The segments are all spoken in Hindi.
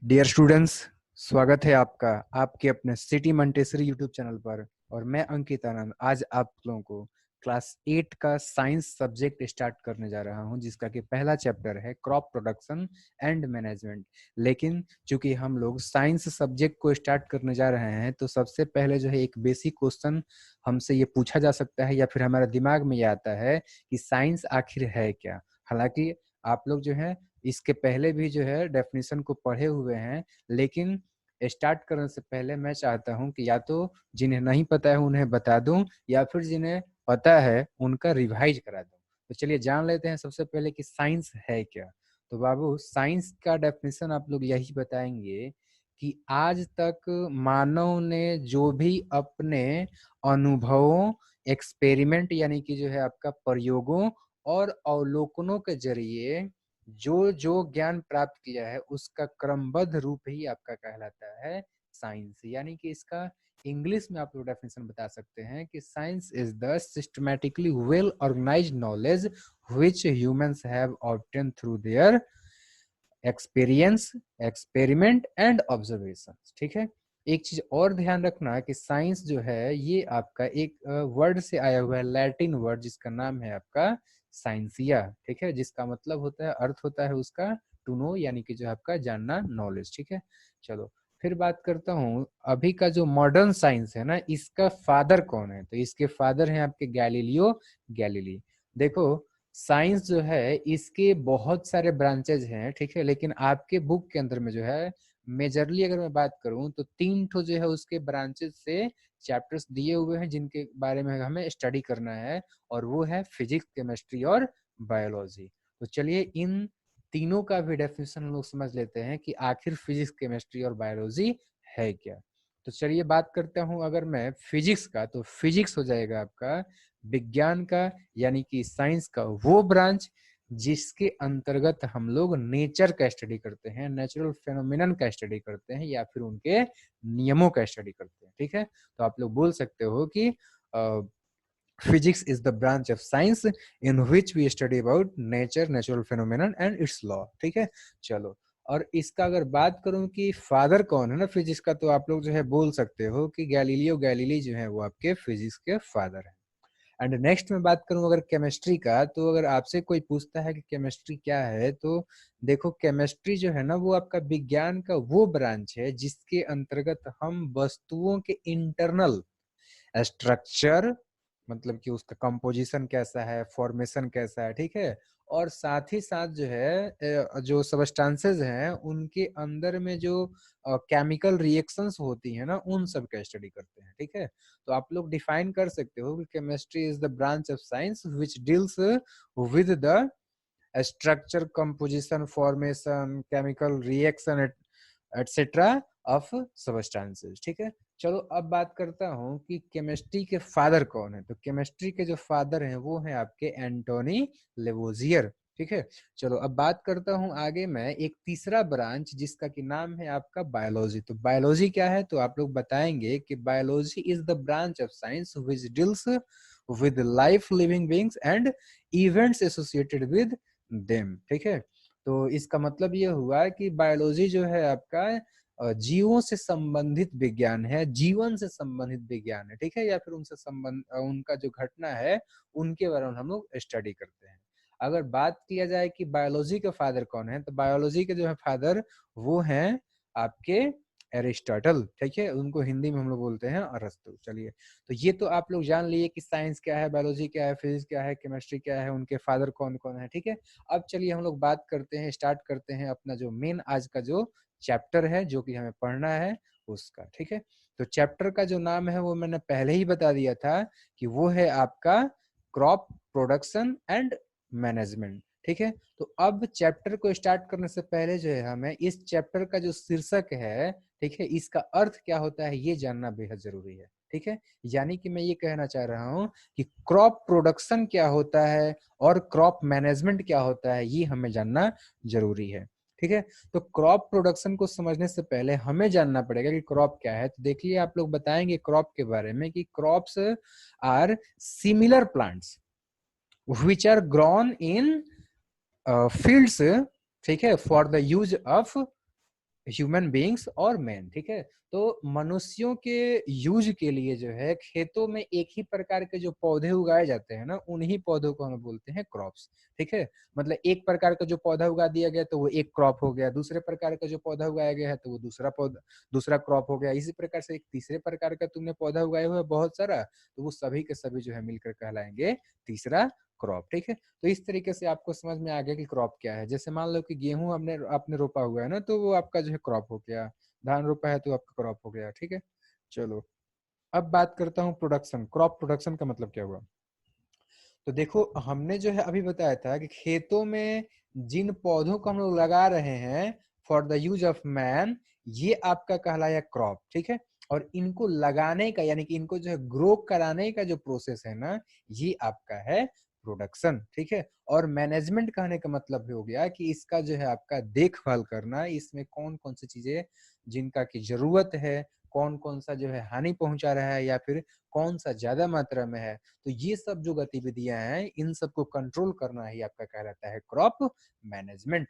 डियर स्टूडेंट्स, स्वागत है आपका आपके अपने सिटी मंटेसरी यूट्यूब चैनल पर। और मैं अंकित आनंद आज आप लोगों को क्लास 8 का साइंस सब्जेक्ट स्टार्ट करने जा रहा हूं, जिसका कि पहला चैप्टर है क्रॉप प्रोडक्शन एंड मैनेजमेंट। लेकिन चूंकि हम लोग साइंस सब्जेक्ट को स्टार्ट करने जा रहे हैं, तो सबसे पहले जो है एक बेसिक क्वेश्चन हमसे ये पूछा जा सकता है या फिर हमारे दिमाग में ये आता है कि साइंस आखिर है क्या। हालांकि आप लोग जो है इसके पहले भी जो है डेफिनेशन को पढ़े हुए हैं, लेकिन स्टार्ट करने से पहले मैं चाहता हूं कि या तो जिन्हें नहीं पता है उन्हें बता दूं, या फिर जिन्हें पता है उनका रिवाइज करा दूं। तो चलिए जान लेते हैं सबसे पहले कि साइंस है क्या। तो बाबू, साइंस का डेफिनेशन आप लोग यही बताएंगे कि आज तक मानव ने जो भी अपने अनुभवों, एक्सपेरिमेंट यानी कि जो है आपका प्रयोगों और अवलोकनों के जरिए जो जो ज्ञान प्राप्त किया है, उसका क्रमबद्ध रूप ही आपका कहलाता है साइंस। यानी कि इसका इंग्लिश में आप लोग डेफिनेशन बता सकते हैं कि science is the systematically well organised knowledge which humans have obtain through their experience, experiment and observation. ठीक है। एक चीज और ध्यान रखना कि साइंस जो है ये आपका एक वर्ड से आया हुआ है, लैटिन वर्ड, जिसका नाम है आपका साइंसिया। ठीक है, जिसका मतलब होता है, अर्थ होता है उसका टू नो, यानी कि जो आपका जानना, नॉलेज। ठीक है। चलो फिर बात करता हूँ अभी का जो मॉडर्न साइंस है ना, इसका फादर कौन है। तो इसके फादर हैं आपके गैलीलियो गैलीली। देखो, साइंस जो है इसके बहुत सारे ब्रांचेज हैं, ठीक है, लेकिन आपके बुक के अंदर में जो है मेजरली अगर मैं बात करूं तो 3 ठो जो है उसके ब्रांचेज से चैप्टर्स दिए हुए हैं जिनके बारे में हमें स्टडी करना है, और वो है फिजिक्स, केमिस्ट्री और बायोलॉजी। तो चलिए इन तीनों का भी डेफिनेशन हम लोग समझ लेते हैं कि आखिर फिजिक्स, केमिस्ट्री और बायोलॉजी है क्या। तो चलिए बात करता हूं अगर मैं फिजिक्स का, तो फिजिक्स हो जाएगा आपका विज्ञान का यानी कि साइंस का वो ब्रांच जिसके अंतर्गत हम लोग नेचर का स्टडी करते हैं, नेचुरल फेनोमेनन का स्टडी करते हैं, या फिर उनके नियमों का स्टडी करते हैं। ठीक है। तो आप लोग बोल सकते हो कि physics is the branch of science in which we study about nature, natural phenomenon and its law. ठीक है। चलो, और इसका अगर बात करूं कि फादर कौन है ना फिजिक्स का, तो आप लोग जो है बोल सकते हो कि गैलीलियो गैलीली जो है वो आपके फिजिक्स के फादर है। एंड नेक्स्ट में बात करूं अगर केमिस्ट्री का, तो अगर आपसे कोई पूछता है कि केमिस्ट्री क्या है, तो देखो केमिस्ट्री जो है ना वो आपका विज्ञान का वो ब्रांच है जिसके अंतर्गत हम वस्तुओं के इंटरनल स्ट्रक्चर, मतलब कि उसका कंपोजिशन कैसा है, फॉर्मेशन कैसा है, ठीक है, और साथ ही साथ जो है जो सबस्टांसेस हैं उनके अंदर में जो केमिकल रिएक्शंस होती है ना, उन सब का स्टडी करते हैं। ठीक है। तो आप लोग डिफाइन कर सकते हो कि chemistry is the branch of science which deals with the structure, composition, formation, chemical reaction etcetera of substances. ठीक है। चलो अब बात करता हूं कि केमिस्ट्री के फादर कौन है। तो केमिस्ट्री के जो फादर हैं वो हैं आपके एंटोनी लेवोजियर। ठीक है। चलो अब बात करता हूं आगे मैं एक तीसरा ब्रांच जिसका कि नाम है आपका बायोलॉजी। तो बायोलॉजी क्या है, तो आप लोग बताएंगे कि biology is the branch of science which deals with life, living beings and events associated with them. ठीक है। तो इसका मतलब ये हुआ कि बायोलॉजी जो है आपका जीवों से संबंधित विज्ञान है, जीवन से संबंधित विज्ञान है। ठीक है। या फिर उनसे संबंध, उनका जो घटना है उनके बारे में हम लोग स्टडी करते हैं। अगर बात किया जाए कि बायोलॉजी के फादर कौन है, तो बायोलॉजी के जो है फादर वो हैं आपके एरिस्टोटल। ठीक है। उनको हिंदी में हम लोग बोलते हैं अरस्तु। चलिए, तो ये तो आप लोग जान लिए कि साइंस क्या है, बायोलॉजी क्या है, फिजिक्स क्या है, केमिस्ट्री क्या है, उनके फादर कौन कौन है। ठीक है। अब चलिए हम लोग बात करते हैं, स्टार्ट करते हैं अपना जो मेन आज का जो चैप्टर है जो कि हमें पढ़ना है उसका। ठीक है। तो चैप्टर का जो नाम है वो मैंने पहले ही बता दिया था कि वो है आपका क्रॉप प्रोडक्शन एंड मैनेजमेंट। ठीक है। तो अब चैप्टर को स्टार्ट करने से पहले जो है हमें इस चैप्टर का जो शीर्षक है, ठीक है, इसका अर्थ क्या होता है ये जानना बेहद जरूरी है। ठीक है। यानी कि मैं ये कहना चाह रहा हूं कि क्रॉप प्रोडक्शन क्या होता है और क्रॉप मैनेजमेंट क्या होता है ये हमें जानना जरूरी है। ठीक है। तो क्रॉप प्रोडक्शन को समझने से पहले हमें जानना पड़ेगा कि क्रॉप क्या है। तो देखिए आप लोग बताएंगे क्रॉप के बारे में कि crops are similar plants which are grown in fields, ठीक है, for the use of human beings और मैन, ठीक है। तो मनुष्यों के यूज के लिए जो है खेतों में एक ही प्रकार के जो पौधे उगाए जाते हैं ना, उन्हीं पौधों को हम बोलते हैं क्रॉप्स, ठीक है। मतलब एक प्रकार का जो पौधा उगा दिया गया तो वो एक क्रॉप हो गया, दूसरे प्रकार का जो पौधा उगाया गया है तो वो दूसरा पौधा, दूसरा क्रॉप हो गया। इसी प्रकार से एक तीसरे प्रकार का तुमने पौधा उगाया हुआ है बहुत सारा, तो वो सभी के सभी जो है मिलकर कहलाएंगे तीसरा क्रॉप, ठीक है। तो इस तरीके से आपको समझ में आ गया कि क्रॉप क्या है। जैसे मान लो कि गेहूं हमने आपने रोपा हुआ है ना, तो वो आपका जो है क्रॉप हो गया। धान रोपा है तो आपका क्रॉप हो गया, ठीक है। चलो अब बात करता हूँ प्रोडक्शन। क्रॉप प्रोडक्शन का मतलब क्या हुआ। तो देखो हमने जो है अभी बताया था कि खेतों में जिन पौधों को हम लोग लगा रहे हैं for the use of man, ये आपका कहलाया क्रॉप, ठीक है। और इनको लगाने का यानी कि इनको जो है ग्रो कराने का जो प्रोसेस है ना, ये आपका है प्रोडक्शन, ठीक है। और मैनेजमेंट कहने का मतलब हो गया कि इसका जो है आपका देखभाल करना, इसमें कौन कौन सी चीजें जिनका की जरूरत है, कौन कौन सा जो है हानि पहुंचा रहा है या फिर कौन सा ज्यादा मात्रा में है, तो ये सब जो गतिविधियां हैं इन सबको कंट्रोल करना ही आपका कहलाता है क्रॉप मैनेजमेंट।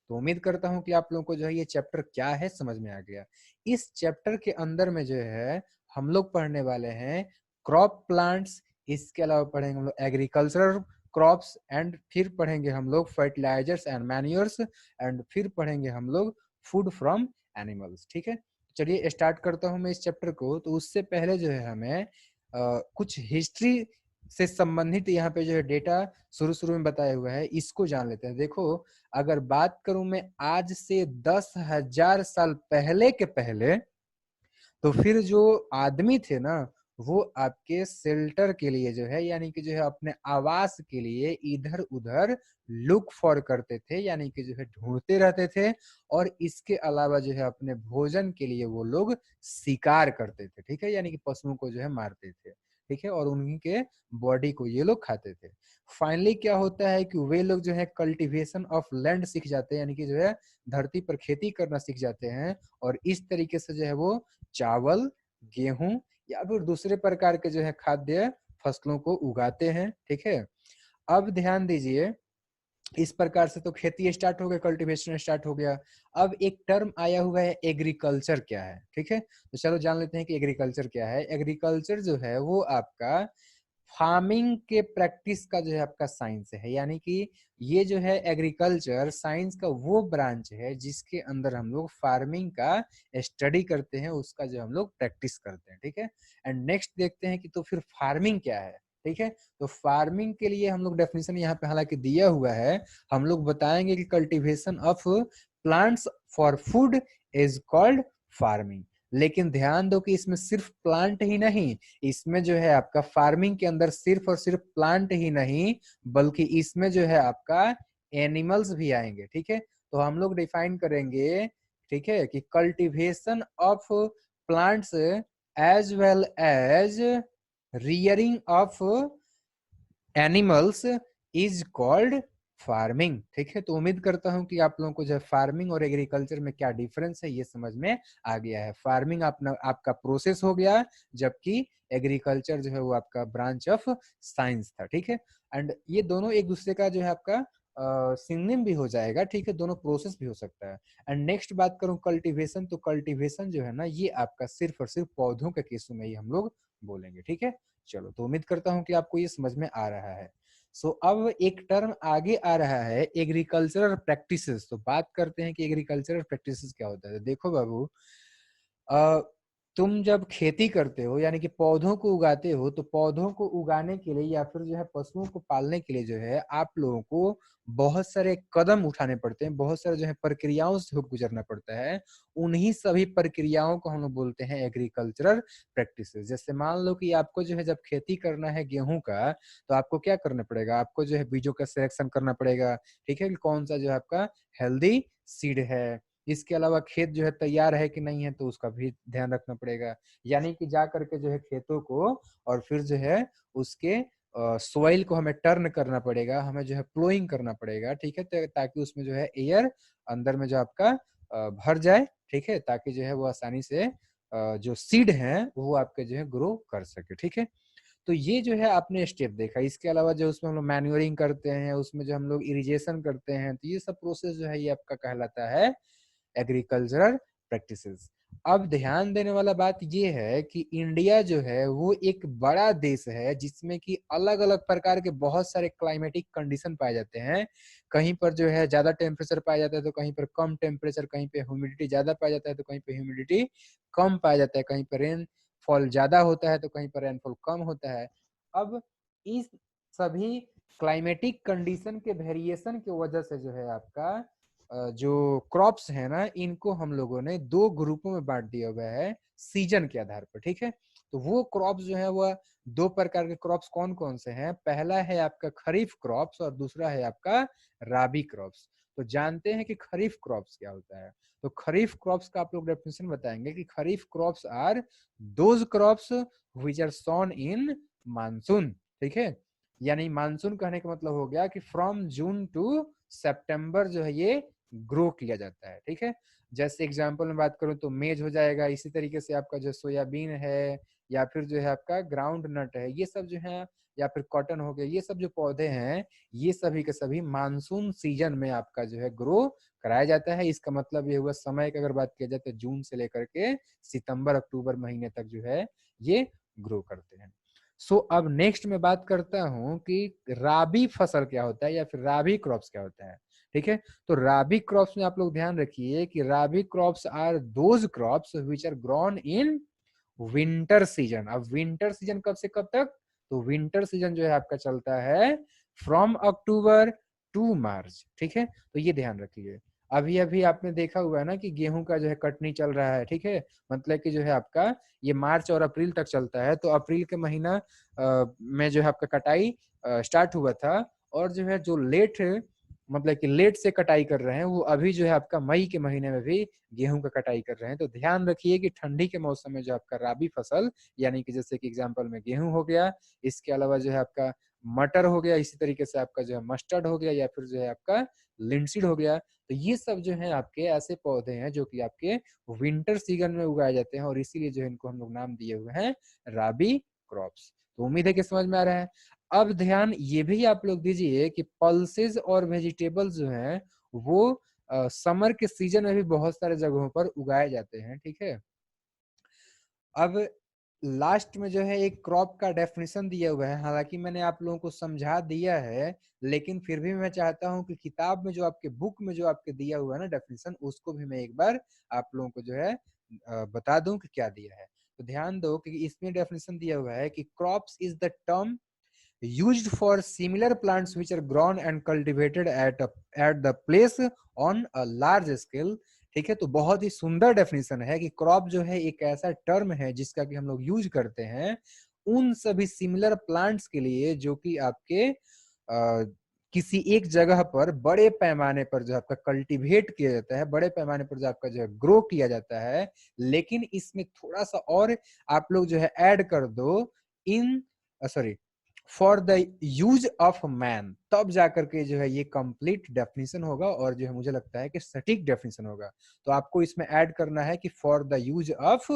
तो उम्मीद करता हूं कि आप लोगों को जो है ये चैप्टर क्या है समझ में आ गया। इस चैप्टर के अंदर में जो है हम लोग पढ़ने वाले हैं क्रॉप प्लांट्स, इसके अलावा पढ़ेंगे हम लोग एग्रीकल्चरल क्रॉप्स, एंड फिर पढ़ेंगे हम लोग फर्टिलाइजर्स एंड मैन्योर्स, एंड फिर पढ़ेंगे हम लोग फूड फ्रॉम एनिमल्स, ठीक है। चलिए स्टार्ट करता हूं मैं इस चैप्टर को। तो उससे पहले जो है हमें कुछ हिस्ट्री से संबंधित यहाँ पे जो है डेटा शुरू शुरू में बताया हुआ है, इसको जान लेते हैं। देखो अगर बात करूं मैं आज से 10,000 साल पहले के पहले, तो फिर जो आदमी थे ना, वो आपके शेल्टर के लिए जो है यानी कि जो है अपने आवास के लिए इधर उधर लुक फॉर करते थे, यानी कि जो है ढूंढते रहते थे। और इसके अलावा जो है अपने भोजन के लिए वो लोग शिकार करते थे, ठीक है, यानी कि पशुओं को जो है मारते थे, ठीक है, और उन्हीं के बॉडी को ये लोग खाते थे। फाइनली क्या होता है कि वे लोग जो है कल्टीवेशन ऑफ लैंड सीख जाते हैं, यानी कि जो है धरती पर खेती करना सीख जाते हैं। और इस तरीके से जो है वो चावल, गेहूं या फिर दूसरे प्रकार के जो है खाद्य फसलों को उगाते हैं, ठीक है। अब ध्यान दीजिए, इस प्रकार से तो खेती स्टार्ट हो गया, कल्टीवेशन स्टार्ट हो गया। अब एक टर्म आया हुआ है एग्रीकल्चर क्या है, ठीक है। तो चलो जान लेते हैं कि एग्रीकल्चर क्या है। एग्रीकल्चर जो है वो आपका फार्मिंग के प्रैक्टिस का जो है आपका साइंस है, यानी कि ये जो है एग्रीकल्चर साइंस का वो ब्रांच है जिसके अंदर हम लोग फार्मिंग का स्टडी करते हैं, उसका जो हम लोग प्रैक्टिस करते हैं, ठीक है। एंड नेक्स्ट देखते हैं कि तो फिर फार्मिंग क्या है, ठीक है। तो फार्मिंग के लिए हम लोग डेफिनेशन यहाँ पे हालांकि दिया हुआ है, हम लोग बताएंगे कि cultivation of plants for food is called farming. लेकिन ध्यान दो कि इसमें सिर्फ प्लांट ही नहीं, इसमें जो है आपका फार्मिंग के अंदर सिर्फ और सिर्फ प्लांट ही नहीं, बल्कि इसमें जो है आपका एनिमल्स भी आएंगे, ठीक है। तो हम लोग डिफाइन करेंगे, ठीक है, कि cultivation of plants as well as rearing of animals is called farming, ठीक है। तो उम्मीद करता हूं कि आप लोगों को जो फार्मिंग और एग्रीकल्चर में क्या डिफरेंस है ये समझ में आ गया है। फार्मिंग अपना आपका प्रोसेस हो गया, जबकि एग्रीकल्चर जो है वो आपका ब्रांच ऑफ साइंस था, ठीक है। एंड ये दोनों एक दूसरे का जो है आपका सिनोनिम भी हो जाएगा, ठीक है, दोनों प्रोसेस भी हो सकता है। एंड नेक्स्ट बात करूं कल्टीवेशन, तो कल्टीवेशन जो है ना ये आपका सिर्फ और सिर्फ पौधों के केसों में ही हम लोग बोलेंगे, ठीक है। चलो तो उम्मीद करता हूं कि आपको ये समझ में आ रहा है। सो अब एक टर्म आगे आ रहा है एग्रीकल्चरल प्रैक्टिसेस। तो बात करते हैं कि एग्रीकल्चरल प्रैक्टिसेस क्या होता है। देखो बाबू, अ, तुम जब खेती करते हो यानी कि पौधों को उगाते हो, तो पौधों को उगाने के लिए या फिर जो है पशुओं को पालने के लिए जो है आप लोगों को बहुत सारे कदम उठाने पड़ते हैं, बहुत सारे जो है प्रक्रियाओं से गुजरना पड़ता है। उन्हीं सभी प्रक्रियाओं को हम लोग बोलते हैं एग्रीकल्चरल प्रैक्टिसेस। जैसे मान लो कि आपको जो है जब खेती करना है गेहूं का, तो आपको क्या करना पड़ेगा, आपको जो है बीजों का सिलेक्शन करना पड़ेगा, ठीक है, कि कौन सा जो है आपका हेल्दी सीड है। इसके अलावा खेत जो है तैयार है कि नहीं है, तो उसका भी ध्यान रखना पड़ेगा। यानी कि जा करके जो है खेतों को और फिर जो है उसके सोइल को हमें टर्न करना पड़ेगा, हमें जो है प्लोइंग करना पड़ेगा, ठीक है, ताकि उसमें जो है एयर अंदर में जो आपका भर जाए, ठीक है, ताकि जो है वो आसानी से जो सीड है वो आपके जो है ग्रो कर सके, ठीक है। तो ये जो है आपने स्टेप देखा। इसके अलावा जो उसमें हम लोग मैन्योरिंग करते हैं, उसमें जो हम लोग इरिगेशन करते हैं, तो ये सब प्रोसेस जो है ये आपका कहलाता है एग्रीकल्चरल प्रैक्टिसेस। अब ध्यान देने वाला बात ये है कि इंडिया जो है वो एक बड़ा देश है जिसमें कि अलग अलग प्रकार के बहुत सारे क्लाइमेटिक कंडीशन पाए जाते हैं। कहीं पर जो है ज्यादा टेम्परेचर पाया जाता है तो कहीं पर कम टेम्परेचर, कहीं पे ह्यूमिडिटी ज्यादा पाया जाता है तो कहीं पे ह्यूमिडिटी कम पाया जाता है, कहीं पर रेनफॉल ज्यादा होता है तो कहीं पर रेनफॉल कम होता है। अब इस सभी क्लाइमेटिक कंडीशन के वेरिएशन की वजह से जो है आपका जो क्रॉप्स है ना, इनको हम लोगों ने दो ग्रुपों में बांट दिया हुआ है सीजन के आधार पर, ठीक है। तो वो क्रॉप्स जो है वह दो प्रकार के क्रॉप्स कौन कौन से हैं? पहला है आपका खरीफ क्रॉप्स और दूसरा है आपका राबी क्रॉप्स। तो जानते हैं कि खरीफ क्रॉप्स क्या होता है। तो खरीफ क्रॉप्स का आप लोग डेफिनेशन बताएंगे कि kharif crops are those crops which are sown in monsoon, ठीक है। यानी मानसून कहने का मतलब हो गया कि फ्रॉम जून टू सितंबर जो है ये ग्रो किया जाता है, ठीक है। जैसे एग्जांपल में बात करूं तो मेज हो जाएगा, इसी तरीके से आपका जो सोयाबीन है या फिर जो है आपका ग्राउंड नट है, ये सब जो है, या फिर कॉटन हो गया, ये सब जो पौधे हैं ये सभी के सभी मानसून सीजन में आपका जो है ग्रो कराया जाता है। इसका मतलब ये हुआ समय की अगर बात किया जाए तो जून से लेकर के सितंबर अक्टूबर महीने तक जो है ये ग्रो करते हैं। सो अब नेक्स्ट मैं बात करता हूं कि राबी फसल क्या होता है या फिर राबी क्रॉप्स क्या होता है, ठीक है। तो राबी क्रॉप्स में आप लोग ध्यान रखिए कि rabi crops are those crops which are grown in winter season. अब विंटर सीजन कब से कब तक? तो विंटर सीजन जो है आपका चलता है फ्रॉम अक्टूबर टू मार्च, ठीक है। तो ये ध्यान रखिए। अभी अभी आपने देखा हुआ है ना कि गेहूं का जो है कटनी चल रहा है, ठीक है। मतलब कि जो है आपका ये मार्च और अप्रैल तक चलता है। तो अप्रैल के महीना में जो है आपका कटाई स्टार्ट हुआ था, और जो है जो लेट मतलब कि लेट से कटाई कर रहे हैं वो अभी जो है आपका मई के महीने में भी गेहूं का कटाई कर रहे हैं। तो ध्यान रखिए कि ठंडी के मौसम में जो आपका राबी फसल, यानी कि जैसे कि एग्जांपल में गेहूं हो गया, इसके अलावा जो है आपका मटर हो गया, इसी तरीके से आपका जो है मस्टर्ड हो गया, या फिर जो है आपका लिंसीड हो गया। तो ये सब जो है आपके ऐसे पौधे हैं जो कि आपके विंटर सीजन में उगाए जाते हैं, और इसीलिए जो है इनको हम लोग नाम दिए हुए हैं राबी क्रॉप्स। तो उम्मीद है कि समझ में आ रहा है। अब ध्यान ये भी आप लोग दीजिए कि पल्सेस और वेजिटेबल्स जो हैं वो समर के सीजन में भी बहुत सारे जगहों पर उगाए जाते हैं, ठीक है। अब लास्ट में जो है एक क्रॉप का डेफिनेशन दिया हुआ है, हालांकि मैंने आप लोगों को समझा दिया है, लेकिन फिर भी मैं चाहता हूं कि किताब में जो आपके बुक में जो आपके दिया हुआ है ना डेफिनेशन, उसको भी मैं एक बार आप लोगों को जो है बता दूं कि क्या दिया है। तो ध्यान दो कि इसमें डेफिनेशन दिया हुआ है कि crops is the term used for similar plants which are grown and cultivated at the place on a large scale, ठीक है। तो बहुत ही सुंदर डेफिनेशन है कि क्रॉप जो है एक ऐसा टर्म है जिसका कि हम लोग यूज करते हैं उन सभी सिमिलर प्लांट्स के लिए जो कि आपके किसी एक जगह पर बड़े पैमाने पर जो आपका कल्टीवेट किया जाता है, बड़े पैमाने पर जो आपका जो है ग्रो किया जाता है। लेकिन इसमें थोड़ा सा और आप लोग जो है ऐड कर दो, in sorry for the use of man, तब जाकर के जो है ये कंप्लीट डेफिनेशन होगा, और जो है मुझे लगता है कि सटीक डेफिनेशन होगा। तो आपको इसमें ऐड करना है कि for the use of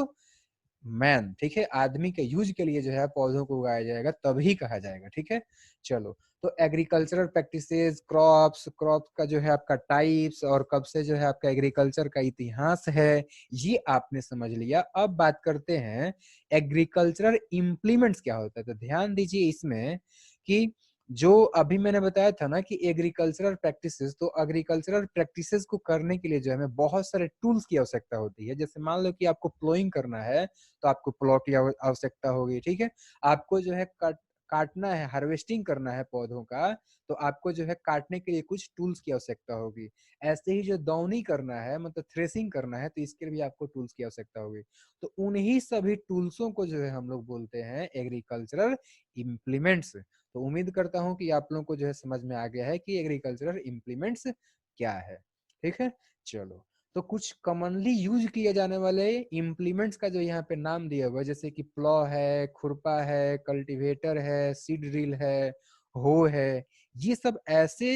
man, ठीक है। आदमी के यूज के लिए जो है पौधों को उगाया जाएगा तभी कहा जाएगा, ठीक है। चलो, तो एग्रीकल्चरल प्रैक्टिसेस, क्रॉप्स, क्रॉप का जो है आपका टाइप्स, और कब से जो है आपका एग्रीकल्चर का इतिहास है, ये आपने समझ लिया। अब बात करते हैं एग्रीकल्चरल इम्प्लीमेंट्स क्या होता है। तो ध्यान दीजिए इसमें कि जो अभी मैंने बताया था ना कि एग्रीकल्चरल प्रैक्टिसेस, तो एग्रीकल्चरल प्रैक्टिसेस को करने के लिए जो है हमें बहुत सारे टूल्स की आवश्यकता होती है। जैसे मान लो कि आपको प्लोइंग करना है तो आपको प्लॉ की आवश्यकता होगी, ठीक है। आपको जो है काटना है, हार्वेस्टिंग करना है पौधों का, तो आपको जो है काटने के लिए कुछ टूल्स की आवश्यकता होगी। ऐसे ही जो दौनी करना है, मतलब थ्रेसिंग करना है, तो इसके लिए भी आपको टूल्स की आवश्यकता होगी। तो उन्हीं सभी टूल्सों को जो है हम लोग बोलते हैं एग्रीकल्चरल इम्प्लीमेंट्स। तो उम्मीद करता हूं कि आप लोगों को जो है समझ में आ गया है कि एग्रीकल्चरल इम्प्लीमेंट्स क्या है, ठीक है। चलो, तो कुछ कॉमनली यूज किए जाने वाले इम्प्लीमेंट्स का जो यहाँ पे नाम दिया हुआ है, जैसे कि प्लॉ है, खुरपा है, कल्टीवेटर है, सीड ड्रिल है, हो है, ये सब ऐसे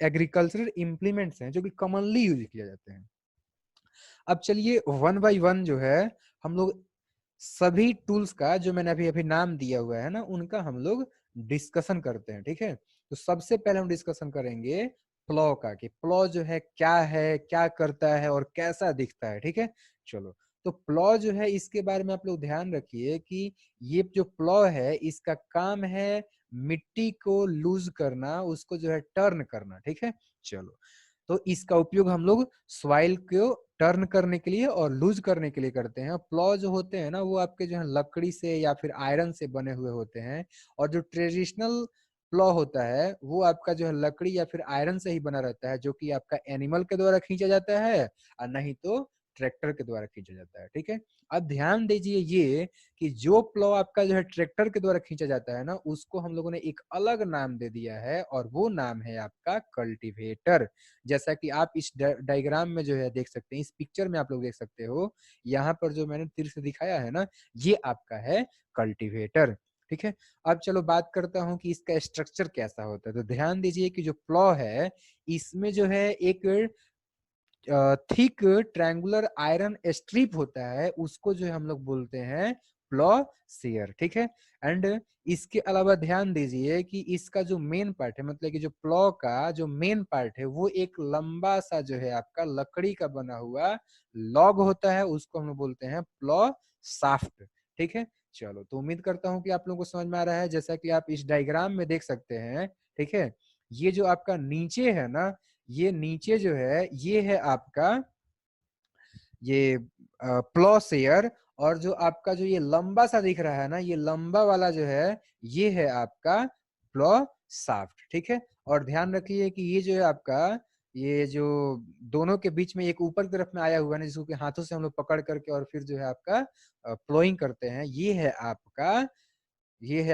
एग्रीकल्चरल इम्प्लीमेंट्स हैं जो कि कॉमनली यूज किए जाते हैं। अब चलिए वन बाय वन जो है हम लोग सभी टूल्स का जो मैंने अभी अभी नाम दिया हुआ है ना, उनका हम लोग डिस्कशन करते हैं, ठीक है। तो सबसे पहले हम डिस्कशन करेंगे प्लॉ का, कि प्लॉ जो है क्या है, क्या करता है और कैसा दिखता है। ठीक है, चलो तो प्लॉ जो है इसके बारे में आप लोग ध्यान रखिए कि ये जो प्लॉ है इसका काम है मिट्टी को लूज करना, उसको जो है टर्न करना। ठीक है, चलो तो इसका उपयोग हम लोग सॉइल को टर्न करने के लिए और लूज करने के लिए करते हैं। प्लॉ जो होते हैं ना वो आपके जो है लकड़ी से या फिर आयरन से बने हुए होते हैं, और जो ट्रेडिशनल प्लॉ होता है वो आपका जो है लकड़ी या फिर आयरन से ही बना रहता है, जो कि आपका एनिमल के द्वारा खींचा जाता है और नहीं तो ट्रैक्टर के द्वारा खींचा जाता है। ठीक है, अब ध्यान दीजिए ये कि जो प्लॉ आपका जो है ट्रैक्टर के द्वारा खींचा जाता है ना, उसको हम लोगों ने एक अलग नाम दे दिया है और वो नाम है आपका कल्टीवेटर। जैसा कि आप इस डायग्राम में जो है देख सकते हैं, इस पिक्चर में आप लोग देख सकते हो, यहाँ पर जो मैंने तीर से दिखाया है ना, ये आपका है कल्टीवेटर। ठीक है, अब चलो बात करता हूँ कि इसका स्ट्रक्चर कैसा होता है। तो ध्यान दीजिए कि जो प्लॉ है इसमें जो है एक थिक ट्रायंगुलर आयरन स्ट्रिप होता है, उसको जो है हम लोग बोलते हैं प्लॉ शेयर। ठीक है, एंड इसके अलावा ध्यान दीजिए कि इसका जो मेन पार्ट है, मतलब कि जो प्लॉ का जो मेन पार्ट है वो एक लंबा सा जो है आपका लकड़ी का बना हुआ लॉग होता है, उसको हम लोग बोलते हैं प्लॉ शाफ्ट। ठीक है, चलो तो उम्मीद करता हूँ कि आप लोगों को समझ में आ रहा है। जैसा कि आप इस डायग्राम में देख सकते हैं, ठीक है, ये जो आपका नीचे है ना, ये नीचे जो है ये है आपका ये प्लॉसियर, और जो आपका जो ये लंबा सा दिख रहा है ना, ये लंबा वाला जो है ये है आपका प्लॉ शाफ्ट। ठीक है, और ध्यान रखिए कि ये जो है आपका ये जो दोनों के बीच में एक ऊपर की तरफ में आया हुआ है ना, जिसको कि हाथों से हम लोग पकड़ करके और फिर जो है आपका प्लोइंग करते हैं, ये है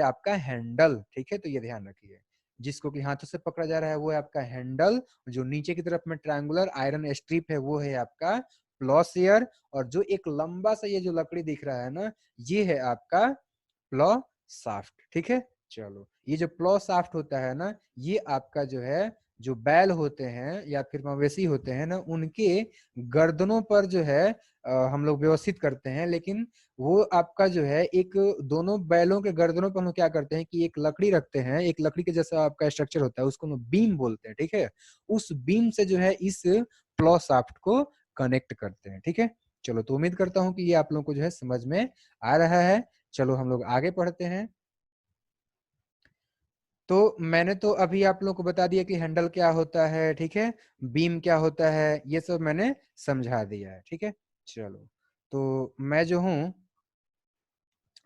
आपका हैंडल। ठीक है, तो ये ध्यान रखिए, जिसको कि हाथों से पकड़ा जा रहा है वो है आपका हैंडल, जो नीचे की तरफ में ट्रायंगुलर आयरन स्ट्रिप है वो है आपका प्लॉसियर, और जो एक लंबा सा ये जो लकड़ी दिख रहा है ना, ये है आपका प्लॉ शाफ्ट। ठीक है, चलो ये जो प्लॉ शाफ्ट होता है ना, ये आपका जो है जो बैल होते हैं या फिर मवेशी होते हैं ना, उनके गर्दनों पर जो है हम लोग व्यवस्थित करते हैं। लेकिन वो आपका जो है एक दोनों बैलों के गर्दनों पर हम लोग क्या करते हैं कि एक लकड़ी रखते हैं, एक लकड़ी के जैसा आपका स्ट्रक्चर होता है, उसको हम लोग बीम बोलते हैं। ठीक है, उस बीम से जो है इस प्लॉ शाफ्ट को कनेक्ट करते हैं। ठीक है, चलो तो उम्मीद करता हूँ कि ये आप लोगों को जो है समझ में आ रहा है। चलो हम लोग आगे पढ़ते हैं। तो मैंने तो अभी आप लोगों को बता दिया कि हैंडल क्या होता है, ठीक है, बीम क्या होता है, ये सब मैंने समझा दिया है। ठीक है, चलो तो मैं जो हूँ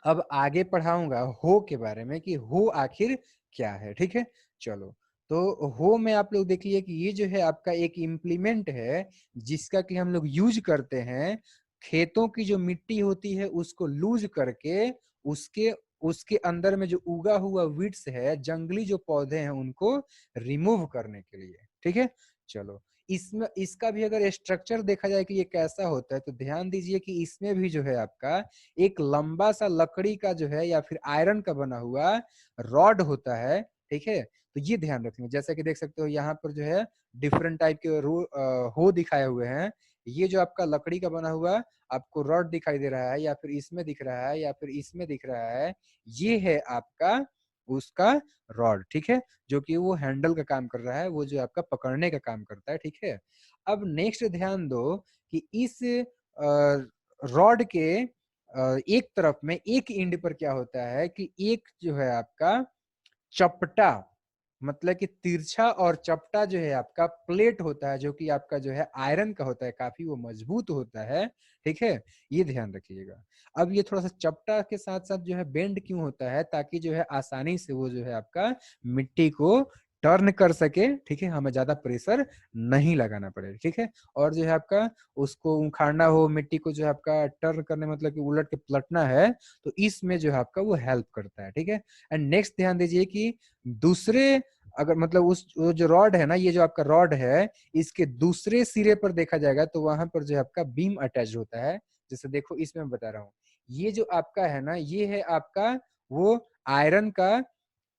अब आगे पढ़ाऊंगा हो के बारे में कि हो आखिर क्या है। ठीक है, चलो तो हो में आप लोग देखिए कि ये जो है आपका एक इम्प्लीमेंट है, जिसका कि हम लोग यूज करते हैं खेतों की जो मिट्टी होती है उसको लूज करके उसके उसके अंदर में जो उगा हुआ वीड्स है, जंगली जो पौधे हैं, उनको रिमूव करने के लिए। ठीक है, चलो इसमें इसका भी अगर स्ट्रक्चर देखा जाए कि ये कैसा होता है, तो ध्यान दीजिए कि इसमें भी जो है आपका एक लंबा सा लकड़ी का जो है या फिर आयरन का बना हुआ रॉड होता है। ठीक है, तो ये ध्यान रखेंगे। जैसा कि देख सकते हो यहाँ पर जो है डिफरेंट टाइप के हो दिखाए हुए हैं। ये जो आपका लकड़ी का बना हुआ आपको रॉड दिखाई दे रहा है, या फिर इसमें दिख रहा है, या फिर इसमें दिख रहा है, ये है आपका उसका रॉड। ठीक है, जो कि वो हैंडल का काम कर रहा है, वो जो आपका पकड़ने का काम करता है। ठीक है, अब नेक्स्ट ध्यान दो कि इस रॉड के एक तरफ में एक एंड पर क्या होता है कि एक जो है आपका चपटा, मतलब कि तिरछा और चपटा जो है आपका प्लेट होता है, जो कि आपका जो है आयरन का होता है, काफी वो मजबूत होता है। ठीक है, ये ध्यान रखिएगा। अब ये थोड़ा सा चपटा के साथ साथ जो है बेंड क्यों होता है, ताकि जो है आसानी से वो जो है आपका मिट्टी को टर्न कर सके। ठीक है, हमें ज्यादा प्रेशर नहीं लगाना पड़े। ठीक है, और जो है आपका उसको उखाड़ना हो, मिट्टी को जो है आपका टर्न करने मतलब कि उलट के पलटना है, तो इसमें जो है आपका वो हेल्प करता है। ठीक है, एंड नेक्स्ट ध्यान दीजिए कि दूसरे अगर मतलब उस वो जो रॉड है ना, ये जो आपका रॉड है, इसके दूसरे सिरे पर देखा जाएगा तो वहां पर जो है आपका बीम अटैच होता है। जैसे देखो इसमें मैं बता रहा हूँ, ये जो आपका है ना, ये है आपका वो आयरन का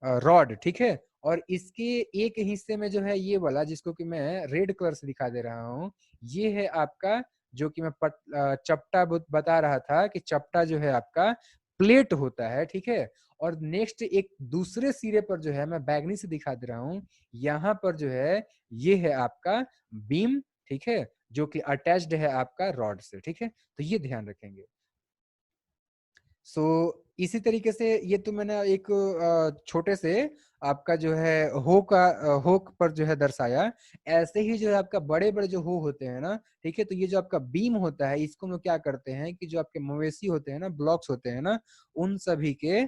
रॉड। ठीक है, और इसके एक हिस्से में जो है ये वाला, जिसको कि मैं रेड कलर से दिखा दे रहा हूँ, ये है आपका जो कि मैं चपटा बता रहा था कि चपटा जो है आपका प्लेट होता है, ठीक है। और नेक्स्ट एक दूसरे सिरे पर जो है, मैं बैगनी से दिखा दे रहा हूँ, यहाँ पर जो है ये है आपका बीम, ठीक है, जो कि अटैच्ड है आपका रॉड से, ठीक है। तो ये ध्यान रखेंगे। सो इसी तरीके से ये तो मैंने एक छोटे से आपका जो है होक पर जो है दर्शाया। ऐसे ही जो है आपका बड़े बड़े जो हो होते हैं ना, ठीक है, तो ये जो आपका बीम होता है, इसको हम लोग क्या करते हैं कि जो आपके मवेशी होते हैं ना, ब्लॉक्स होते हैं ना, उन सभी के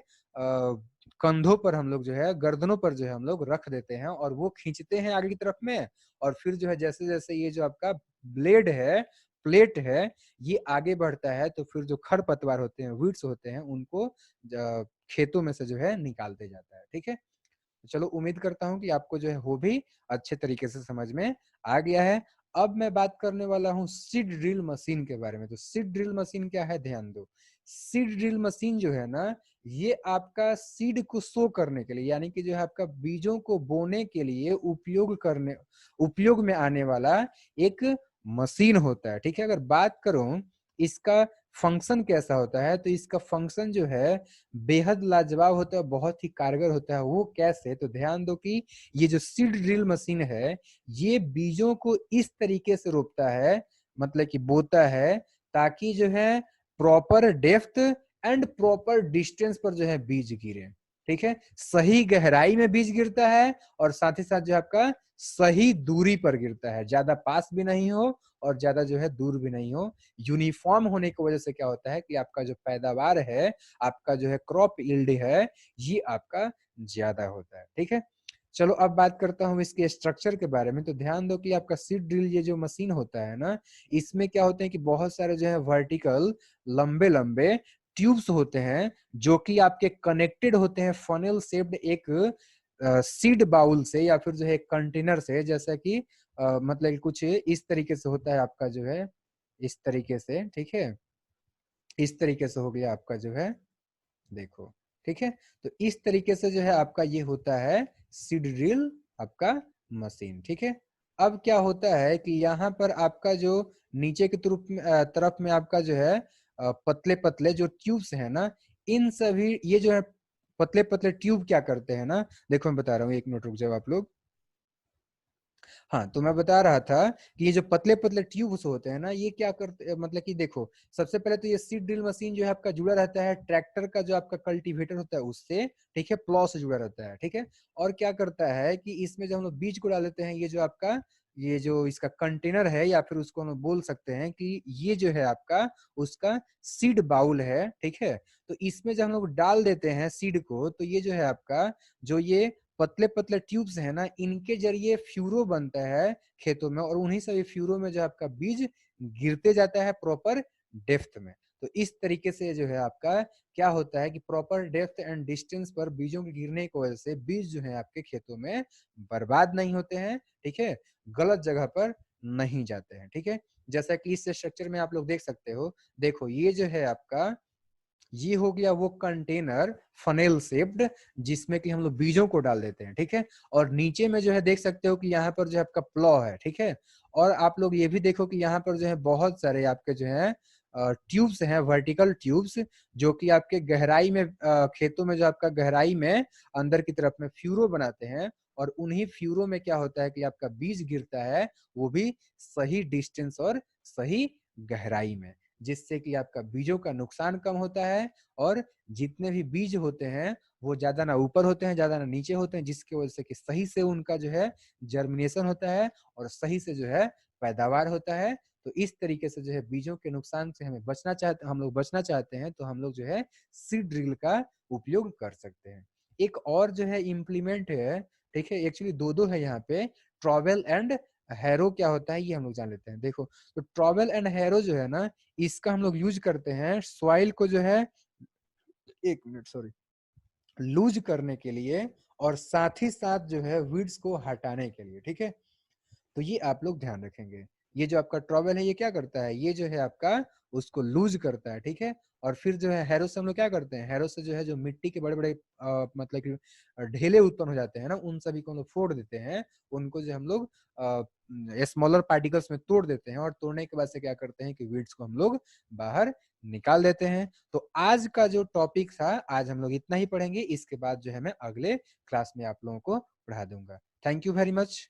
कंधों पर हम लोग जो है, गर्दनों पर जो है हम लोग रख देते हैं और वो खींचते हैं आगे की तरफ में। और फिर जो है जैसे जैसे ये जो आपका ब्लेड है, प्लेट है, ये आगे बढ़ता है, तो फिर जो खरपतवार होते हैं, वीड्स होते हैं, उनको खेतों में से जो है निकालते जाता है, ठीक है। तो चलो उम्मीद करता हूँ कि आपको जो है वो भी अच्छे तरीके से समझ में आ गया है। अब मैं बात करने वाला हूँ सीड ड्रिल मशीन के बारे में। तो सीड ड्रिल मशीन क्या है, ध्यान दो। सीड ड्रिल मशीन जो है ना, ये आपका सीड को सो करने के लिए, यानी कि जो है आपका बीजों को बोने के लिए उपयोग में आने वाला एक मशीन होता है, ठीक है। अगर बात करूं इसका फंक्शन कैसा होता है, तो इसका फंक्शन जो है बेहद लाजवाब होता है, बहुत ही कारगर होता है। वो कैसे, तो ध्यान दो कि ये जो सीड ड्रिल मशीन है, ये बीजों को इस तरीके से रोपता है, मतलब कि बोता है, ताकि जो है proper depth and proper distance पर जो है बीज गिरे, ठीक है। सही गहराई में बीज गिरता है और साथ ही साथ जो आपका सही दूरी पर गिरता है, ज्यादा पास भी नहीं हो और ज्यादा जो है दूर भी नहीं हो। यूनिफॉर्म होने की वजह से क्या होता है कि आपका जो पैदावार है, आपका जो है क्रॉप यील्ड है, ये आपका ज्यादा होता है, ठीक है। चलो अब बात करता हूँ इसके स्ट्रक्चर के बारे में। तो ध्यान दो कि आपका सीड ड्रिल ये जो मशीन होता है ना, इसमें क्या होते हैं कि बहुत सारे जो है वर्टिकल लंबे लंबे ट्यूब्स होते हैं, जो कि आपके कनेक्टेड होते हैं फनल शेप्ड एक सीड बाउल से, या फिर जो है कंटेनर से, जैसा कि मतलब कुछ इस तरीके से होता है आपका जो है, इस तरीके से, ठीक है। इस तरीके से हो गया आपका जो है, देखो, ठीक है। तो इस तरीके से जो है आपका ये होता है सीड ड्रिल आपका मशीन, ठीक है। अब क्या होता है कि यहाँ पर आपका जो नीचे की तरफ में आपका जो है पतले पतले जो ट्यूब्स है ना, इन सभी ये जो है पतले पतले ट्यूब क्या करते हैं ना, देखो मैं बता रहा हूँ, एक मिनट रुक जाओ आप लोग। हाँ, तो मैं बता रहा था कि ये जो पतले पतले ट्यूब्स होते हैं ना, ये क्या करते, मतलब कि देखो, सबसे पहले तो ये सीड ड्रिल मशीन जो है आपका जुड़ा रहता है ट्रैक्टर का जो आपका कल्टीवेटर होता है उससे, ठीक है, प्लॉ से जुड़ा रहता है, ठीक है। और क्या करता है कि इसमें जब हम लोग बीज को डाल देते हैं, ये जो आपका ये जो इसका कंटेनर है, या फिर उसको हम लोग बोल सकते हैं कि ये जो है आपका उसका सीड बाउल है, ठीक है। तो इसमें जब हम लोग डाल देते हैं सीड को, तो ये जो है आपका जो ये पतले पतले ट्यूब्स है ना, इनके जरिए फ्यूरो बनता है खेतों में, और उन्हीं सभी फ्यूरो में जो आपका बीज गिरते जाता है प्रॉपर डेप्थ में। तो इस तरीके से जो है आपका क्या होता है कि प्रॉपर डेप्थ एंड डिस्टेंस पर बीजों के गिरने की वजह से बीज जो है आपके खेतों में बर्बाद नहीं होते हैं, ठीक है, गलत जगह पर नहीं जाते हैं, ठीक है। जैसा कि इस स्ट्रक्चर में आप लोग देख सकते हो, देखो ये जो है आपका, ये हो गया वो कंटेनर फनेल शेप्ड, जिसमें कि हम लोग बीजों को डाल देते हैं, ठीक है। और नीचे में जो है देख सकते हो कि यहाँ पर जो है आपका प्लॉ है, ठीक है। और आप लोग ये भी देखो कि यहाँ पर जो है बहुत सारे आपके जो है ट्यूब्स हैं, वर्टिकल ट्यूब्स, जो कि आपके गहराई में खेतों में जो आपका गहराई में अंदर की तरफ में फ्यूरो बनाते हैं, और उन्हीं फ्यूरो में क्या होता है कि आपका बीज गिरता है, वो भी सही डिस्टेंस और सही गहराई में, जिससे कि आपका बीजों का नुकसान कम होता है। और जितने भी बीज होते हैं वो ज्यादा ना ऊपर होते हैं, ज्यादा ना नीचे होते हैं, जिसकी वजह से कि सही से उनका जो है जर्मिनेशन होता है और सही से जो है पैदावार होता है। तो इस तरीके से जो है बीजों के नुकसान से हम लोग बचना चाहते हैं, तो हम लोग जो है सीड ड्रिल का उपयोग कर सकते हैं। एक और जो है इम्प्लीमेंट है, ठीक है, एक्चुअली दो दो है यहाँ पे। ट्रॉवेल एंड हैरो क्या होता है ये हम लोग जान लेते हैं। देखो, तो ट्रॉवेल एंड हैरो जो है ना, इसका हम लोग यूज करते हैं सॉइल को जो है, एक मिनट सॉरी, लूज करने के लिए, और साथ ही साथ जो है वीड्स को हटाने के लिए, ठीक है। तो ये आप लोग ध्यान रखेंगे। ये जो आपका ट्रॉवेल है ये क्या करता है, ये जो है आपका उसको लूज करता है, ठीक है। और फिर जो है हैरो से हम लोग क्या करते हैं, हैरो से जो है जो मिट्टी के बड़े बड़े मतलब कि ढेले उत्पन्न हो जाते हैं ना, उन सभी को हम लोग फोड़ देते हैं, उनको जो हम लोग स्मॉलर पार्टिकल्स में तोड़ देते हैं, और तोड़ने के बाद से क्या करते हैं कि वीड्स को हम लोग बाहर निकाल देते हैं। तो आज का जो टॉपिक था, आज हम लोग इतना ही पढ़ेंगे, इसके बाद जो है मैं अगले क्लास में आप लोगों को पढ़ा दूंगा। Thank you very much.